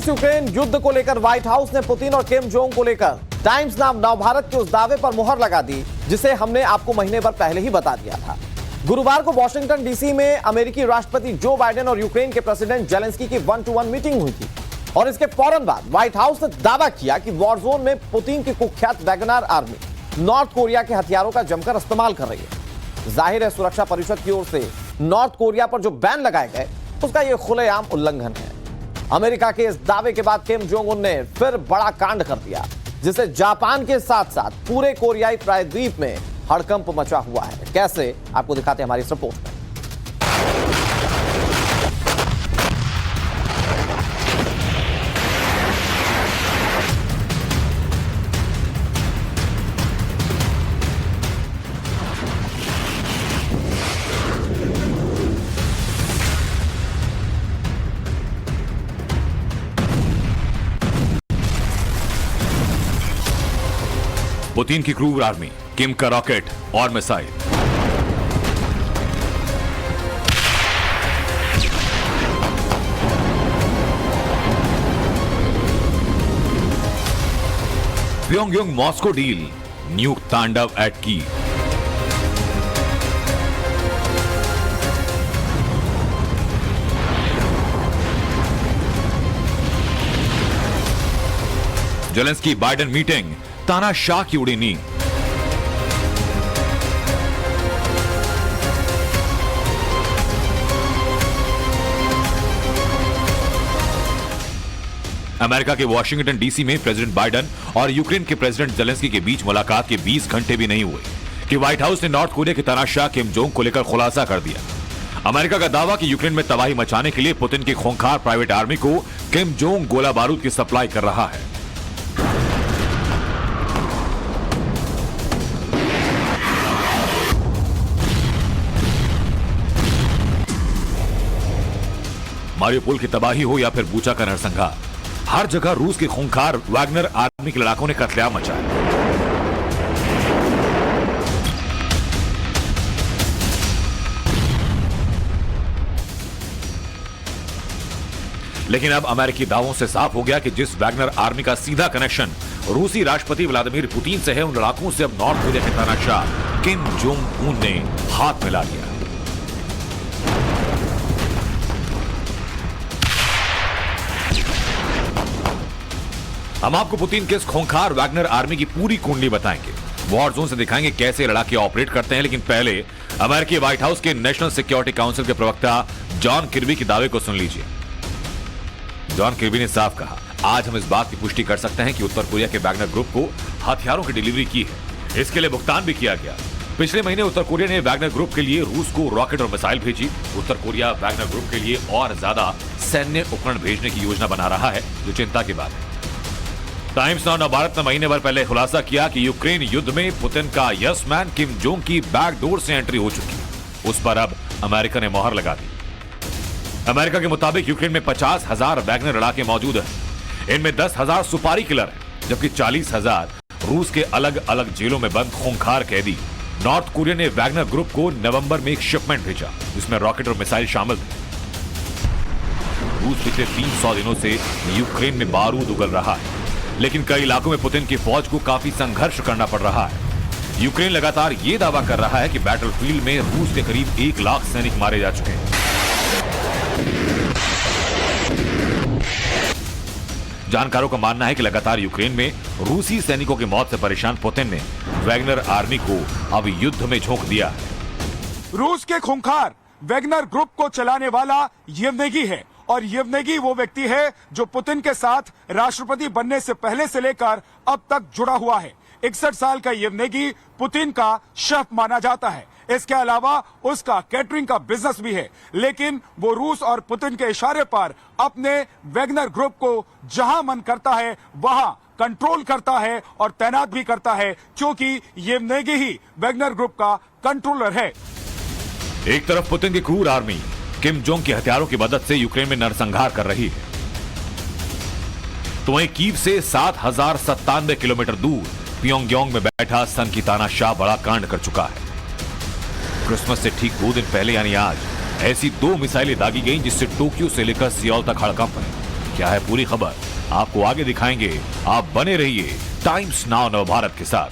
रूस यूक्रेन युद्ध को लेकर व्हाइट हाउस ने पुतिन और किम जोंग को लेकर टाइम्स नाम नवभारत के उस दावे पर मुहर लगा दी जिसे हमने आपको महीने भर पहले ही बता दिया था। गुरुवार को वॉशिंगटन डीसी में अमेरिकी राष्ट्रपति जो बाइडेन और यूक्रेन के प्रेसिडेंट जेलेंस्की की 1-to-1 मीटिंग हुई थी और इसके फौरन बाद व्हाइट हाउस ने दावा किया कि वॉर जोन में पुतिन की कुख्यात वैगनर आर्मी नॉर्थ कोरिया के हथियारों का जमकर इस्तेमाल कर रही है। जाहिर है सुरक्षा परिषद की ओर से नॉर्थ कोरिया पर जो बैन लगाए गए उसका यह खुलेआम उल्लंघन है। अमेरिका के इस दावे के बाद किम जोंग उन ने फिर बड़ा कांड कर दिया जिसे जापान के साथ साथ पूरे कोरियाई प्रायद्वीप में हड़कंप मचा हुआ है। कैसे, आपको दिखाते हैं हमारी इस रिपोर्ट में। पुतिन की क्रूर आर्मी, किम का रॉकेट और missile. Pyongyang Moscow deal, nuke तांडव at Kyiv. Zelensky Biden meeting, तानाशाह की उड़ी नींद। अमेरिका के वॉशिंगटन डीसी में प्रेसिडेंट बाइडेन और यूक्रेन के प्रेसिडेंट जेलेंस्की के बीच मुलाकात के 20 घंटे भी नहीं हुए कि व्हाइट हाउस ने नॉर्थ कोरिया के तानाशाह किम जोंग को लेकर खुलासा कर दिया। अमेरिका का दावा कि यूक्रेन में तबाही मचाने के लिए पुतिन की खूंखार प्राइवेट आर्मी को किम जोंग गोला बारूद की सप्लाई कर रहा है। मारियोपोल की तबाही हो या फिर बूचा का नरसंहार, हर जगह रूस के खूंखार वैगनर आर्मी के लड़ाकों ने कत्लेआम मचाया। लेकिन अब अमेरिकी दावों से साफ हो गया कि जिस वैगनर आर्मी का सीधा कनेक्शन रूसी राष्ट्रपति व्लादिमीर पुतिन से है, उन लड़ाकों से अब नॉर्थ कोरिया के तानाशाह किम जोंग उन ने हाथ मिला लिया। हम आपको पुतिन के इस खूंखार वैगनर आर्मी की पूरी कुंडली बताएंगे, वॉर जोन से दिखाएंगे कैसे लड़ाके ऑपरेट करते हैं। लेकिन पहले अमेरिकी व्हाइट हाउस के नेशनल सिक्योरिटी काउंसिल के प्रवक्ता जॉन किर्बी के दावे को सुन लीजिए। जॉन किर्बी ने साफ कहा, आज हम इस बात की पुष्टि कर सकते हैं कि उत्तर कोरिया के वैगनर ग्रुप को हथियारों की डिलीवरी की है, इसके लिए भुगतान भी किया गया। पिछले महीने उत्तर कोरिया ने वैगनर ग्रुप के लिए रूस को रॉकेट और मिसाइल भेजी। उत्तर कोरिया वैगनर ग्रुप के लिए और ज्यादा सैन्य उपकरण भेजने की योजना बना रहा है, जो चिंता की बात है। टाइम्स नाउ नवभारत ने महीने भर पहले खुलासा किया कि यूक्रेन युद्ध में पुतिन का यस मैन किम जोंग की बैकडोर से एंट्री हो चुकी है। उस पर अब अमेरिका ने मोहर लगा दी। अमेरिका के मुताबिक यूक्रेन में 50,000 वैगनर लड़ाके मौजूद हैं। इनमें 10,000 सुपारी किलर हैं, जबकि 40,000 रूस के अलग अलग जेलों में बंद खूंखार कैदी। नॉर्थ कोरिया ने वैगनर ग्रुप को नवंबर में एक शिपमेंट भेजा जिसमें रॉकेट और मिसाइल शामिल थे। रूस पिछले 300 दिनों से यूक्रेन में बारूद उगल रहा है, लेकिन कई इलाकों में पुतिन की फौज को काफी संघर्ष करना पड़ रहा है। यूक्रेन लगातार यह दावा कर रहा है कि बैटलफील्ड में रूस के करीब 1 लाख सैनिक मारे जा चुके हैं। जानकारों का मानना है कि लगातार यूक्रेन में रूसी सैनिकों की मौत से परेशान पुतिन ने वैगनर आर्मी को अब युद्ध में झोंक दिया है। रूस के खूंखार वैगनर ग्रुप को चलाने वाला येवनेगी है और येवनेगी वो व्यक्ति है जो पुतिन के साथ राष्ट्रपति बनने से पहले से लेकर अब तक जुड़ा हुआ है। 61 साल का येवनेगी पुतिन का शेफ माना जाता है। इसके अलावा उसका कैटरिंग का बिजनेस भी है, लेकिन वो रूस और पुतिन के इशारे पर अपने वैगनर ग्रुप को जहां मन करता है वहां कंट्रोल करता है और तैनात भी करता है, क्योंकि येवनेगी ही वैगनर ग्रुप का कंट्रोलर है। एक तरफ पुतिन की क्रूर आर्मी किम जोंग के हथियारों की मदद से यूक्रेन में नरसंहार कर रही है, तो वहीं कीव से 7,097 किलोमीटर दूर प्योंगयांग में बैठा सन की तानाशाह बड़ा कांड कर चुका है। क्रिसमस से ठीक 2 दिन पहले यानी आज ऐसी 2 मिसाइलें दागी गईं जिससे टोक्यो से लेकर सियोल तक हड़कंप है। क्या है पूरी खबर आपको आगे दिखाएंगे। आप बने रहिए टाइम्स नाउ नवभारत के साथ।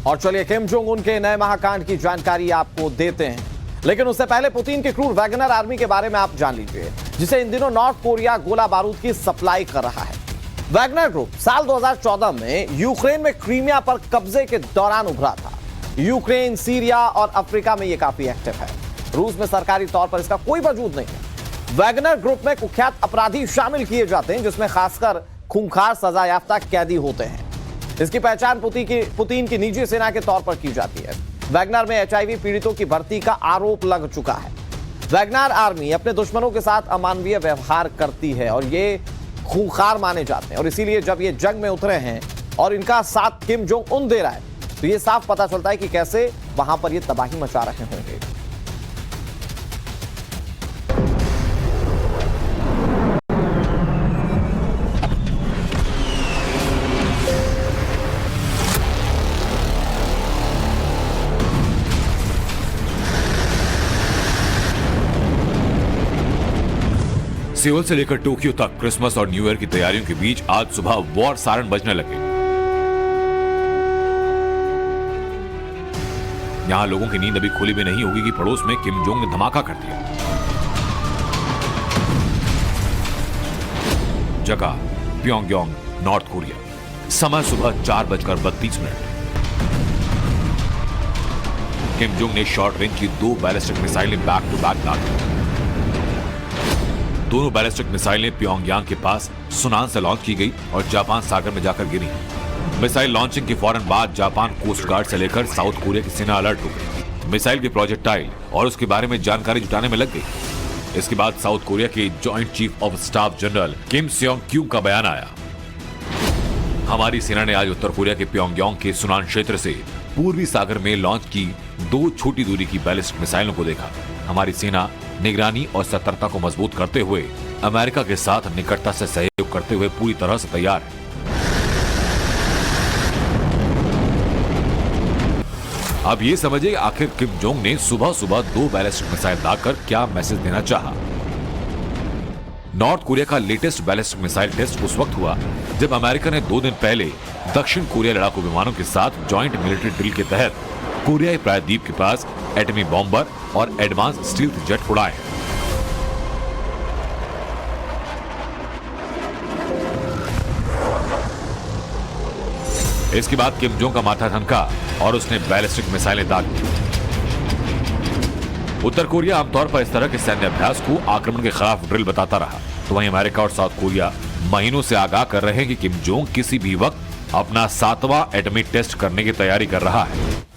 और चलिए किम जोंग उन के नए महाकांड की जानकारी आपको देते हैं, लेकिन उससे पहले पुतिन की क्रूर वैगनर आर्मी के बारे में आप जान लीजिए, जिसे इन दिनों नॉर्थ कोरिया गोला बारूद की सप्लाई कर रहा है। वैगनर ग्रुप साल 2014 में यूक्रेन में क्रीमिया पर कब्जे के दौरान उभरा था। यूक्रेन, सीरिया और अफ्रीका में यह काफी एक्टिव है। रूस में सरकारी तौर पर इसका कोई वजूद नहीं है। वैगनर ग्रुप में कुख्यात अपराधी शामिल किए जाते हैं, जिसमें खासकर खूंखार सजा याफ्ता कैदी होते हैं। इसकी पहचान पुतिन की निजी सेना के तौर पर की जाती है। वैगनर में HIV पीड़ितों की भर्ती का आरोप लग चुका है। वैगनर आर्मी अपने दुश्मनों के साथ अमानवीय व्यवहार करती है और ये खूंखार माने जाते हैं, और इसीलिए जब ये जंग में उतरे हैं और इनका साथ किम जोंग उन दे रहा है, तो ये साफ पता चलता है कि कैसे वहां पर ये तबाही मचा रहे होंगे। सियोल से लेकर टोक्यो तक क्रिसमस और न्यू ईयर की तैयारियों के बीच आज सुबह वॉर सायरन बजने लगे। यहां लोगों की नींद अभी खुली भी नहीं होगी कि पड़ोस में किम जोंग ने धमाका कर दिया। जगह प्योंगयांग, नॉर्थ कोरिया। समय सुबह 4:32। किम जोंग ने शॉर्ट रेंज की 2 बैलिस्टिक मिसाइलें बैक टू बैक दागी। दोनों बैलिस्टिक मिसाइलें प्योंगयांग के पास सुनान से लॉन्च की गई और जापान सागर में जाकर गिरी। मिसाइल लॉन्चिंग के फौरन बाद जापान कोस्ट गार्ड से लेकर साउथ कोरिया की सेना अलर्ट हो गई। मिसाइल के प्रोजेक्टाइल और उसके बारे में जानकारी जुटाने में लग गई। इसके बाद साउथ कोरिया के joint chief of staff general Kim सियोंग Q का बयान आया। हमारी सेना ने आज उत्तर कोरिया के प्योंगयांग के सुनान क्षेत्र से पूर्वी सागर में लॉन्च की 2 छोटी दूरी की बैलिस्टिक मिसाइलों को देखा। हमारी सेना निगरानी और सतर्कता को मजबूत करते हुए अमेरिका के साथ निकटता से सहयोग करते हुए पूरी तरह से तैयार है। अब ये समझिए आखिर किम जोंग ने सुबह सुबह 2 बैलिस्टिक मिसाइल दागकर क्या मैसेज देना चाहा। नॉर्थ कोरिया का लेटेस्ट बैलिस्टिक मिसाइल टेस्ट उस वक्त हुआ जब अमेरिका ने 2 दिन पहले दक्षिण कोरिया लड़ाकू विमानों के साथ जॉइंट मिलिट्री ड्रिल के तहत कोरियाई प्रायद्वीप के पास एटमी बॉम्बर और एडवांस स्टील्थ जेट उड़ाए। इसके बाद किम जोंग का माथा ठनका और उसने बैलिस्टिक मिसाइलें दाग दी। उत्तर कोरिया आमतौर पर इस तरह के सैन्य अभ्यास को आक्रमण के खिलाफ ड्रिल बताता रहा, तो वहीं अमेरिका और साउथ कोरिया महीनों से आगाह कर रहे हैं कि किम जोंग किसी भी वक्त अपना 7वां एटमी टेस्ट करने की तैयारी कर रहा है।